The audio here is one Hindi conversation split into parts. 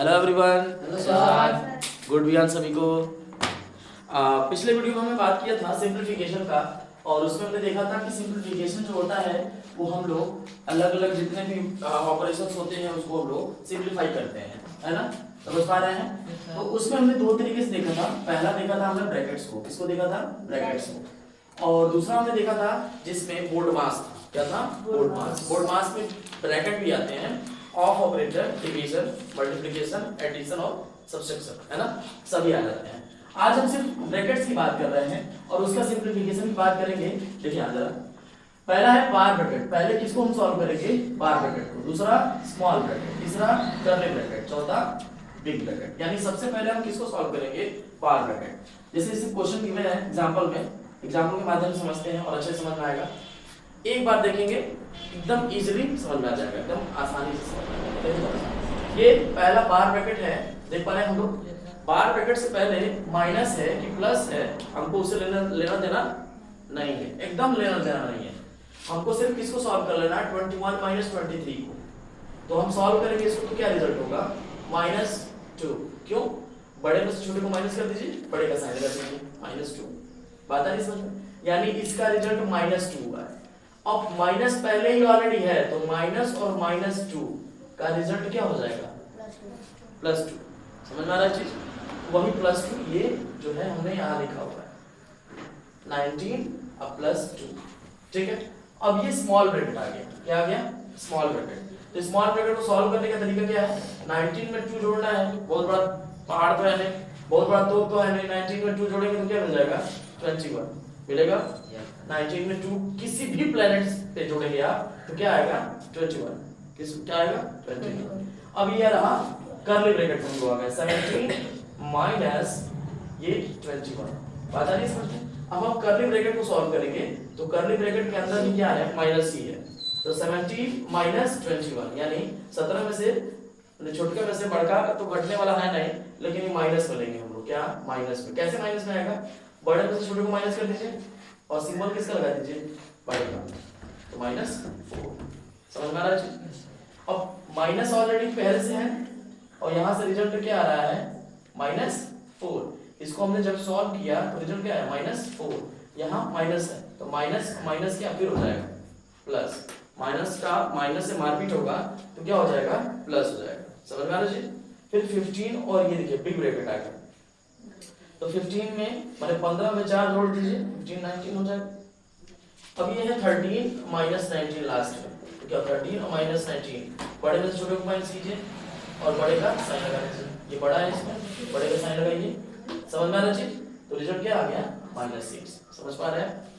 Hello everyone, hello sir. Good विहान सभी को। पिछले वीडियो में हमने बात किया था सिंप्लीफिकेशन का, और उसमें हमने देखा था कि सिंप्लीफिकेशन जो होता है वो हम लोग अलग अलग जितने भी ऑपरेशंस होते हैं उसको हम लोग सिंप्लीफाई करते हैं, है ना। समझ पा रहे हैं? तो उसमें हमने दो तरीके से देखा था। पहला देखा था हमने ब्रैकेट्स को, किसको देखा था? ब्रैकेट्स को। और दूसरा हमने देखा था जिसमें बोर्ड मास था। क्या था? बोर्ड मास। बोर्ड मास में ब्रैकेट भी आते हैं, of operator, division, multiplication, addition और सब्सट्रैक्शन, है ना, सभी आ जाते हैं। आज हम सिर्फ ब्रैकेट्स की बात कर रहे हैं और उसका सिंप्लीफिकेशन की बात करेंगे। देखिए यहां जरा, पहला है बार ब्रैकेट। पहले किसको हम सॉल्व करेंगे? बार ब्रैकेट को। दूसरा स्मॉल ब्रैकेट, तीसरा कर्ली ब्रैकेट, चौथा बिग ब्रैकेट। यानी सबसे पहले हम किसको सॉल्व करेंगे? बार ब्रैकेट। जैसे इस क्वेश्चन गिवन है एग्जांपल में, एग्जांपल के माध्यम से समझते हैं और अच्छे समझ में आएगा। एक बार देखेंगे एकदम इजीली समझ में आ जाएगा, एकदम आसानी से समझ में आएगा। ये पहला बार ब्रैकेट है, देख पा रहे हैं हम लोग। बार ब्रैकेट से पहले माइनस है कि प्लस है, हमको उसे लेना देना नहीं है, एकदम लेना देना नहीं है। हमको सिर्फ किसको सॉल्व कर लेना है? 21 माइनस 23 को। तो हम सॉल्व करेंगे इसको, तो क्या रिजल्ट होगा? -2। क्यों? बड़े में से छोटे को माइनस कर दीजिए, बड़े का साइन लगा दीजिए, -2। बात आ रही समझ में? यानी इसका रिजल्ट -2 हुआ है। अब माइनस पहले ही ऑलरेडी है, तो माइनस और -2 का रिजल्ट क्या हो जाएगा? +2। समझ में आ रहा है चीज? वही +2 ये जो है हमने यहाँ लिखा हुआ है 19 अब +2। ठीक है। अब ये स्मॉल ब्रैकेट आ गया। क्या आ गया? Small bracket. तो स्मॉल ब्रैकेट को सॉल्व करने का तरीका क्या है? 19 में 2 जोड़ना है। बहुत बड़ा पहाड़ तो है नहीं, बहुत बड़ा तोप तो है नहीं। 19 में 2 जोड़ेंगे तो क्या मिल जाएगा? 21 मिलेगा। 19 में 2 किसी भी प्लैनेट्स पे जोड़ेंगे आप तो क्या आएगा? 21। किस क्या आएगा? 21। अब ये रहा कर्ली ब्रैकेट में आ गया 17 माइनस ये 21। बात आ रही है समझ में? अब हम कर्ली ब्रैकेट को सॉल्व करेंगे तो कर्ली ब्रैकेट के अंदर भी क्या है? माइनस ही है। तो 17 माइनस 21 यानी 17 में से छोटे में से बड़का तो घटने वाला है नहीं, लेकिन ये माइनस में लेंगे हम लोग। क्या? माइनस में। कैसे माइनस में आएगा? बड़े में से छोटे को माइनस कर दीजिए और सिंबल किसका लगा दीजिए? बड़े का। तो -4। समझ में आ रहा है? अब माइनस ऑलरेडी पहले से है और यहां से रिजल्ट क्या आ रहा है? -4। इसको हमने जब सॉल्व किया तो रिजल्ट क्या है? -4। यहाँ माइनस है तो माइनस माइनस क्या फिर हो जाएगा प्लस। माइनस का माइनस से मारपीट होगा तो क्या हो जाएगा? प्लस हो जाएगा। समझ में आ रहा है? फिर 15 और ये देखिए बिग ब्रैकेट आ गया। तो 15 में माने 15 में 4 जोड़ दीजिए, 15 19 हो जाएगा। अब ये है 13 माइनस 19 लास्ट में। तो क्या? 13 और माइनस 19, बड़े में से छोटे को माइनस कीजिए और बड़े का साइन लगा दीजिए। ये बड़ा है, इसमें बड़े का साइन लगाइए। समझ में आ रहा है? तो रिजल्ट क्या आ गया? -6। समझ पा रहे हैं?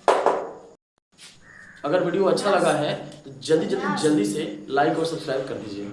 अगर वीडियो अच्छा लगा है तो जल्दी से लाइक और सब्सक्राइब कर दीजिए।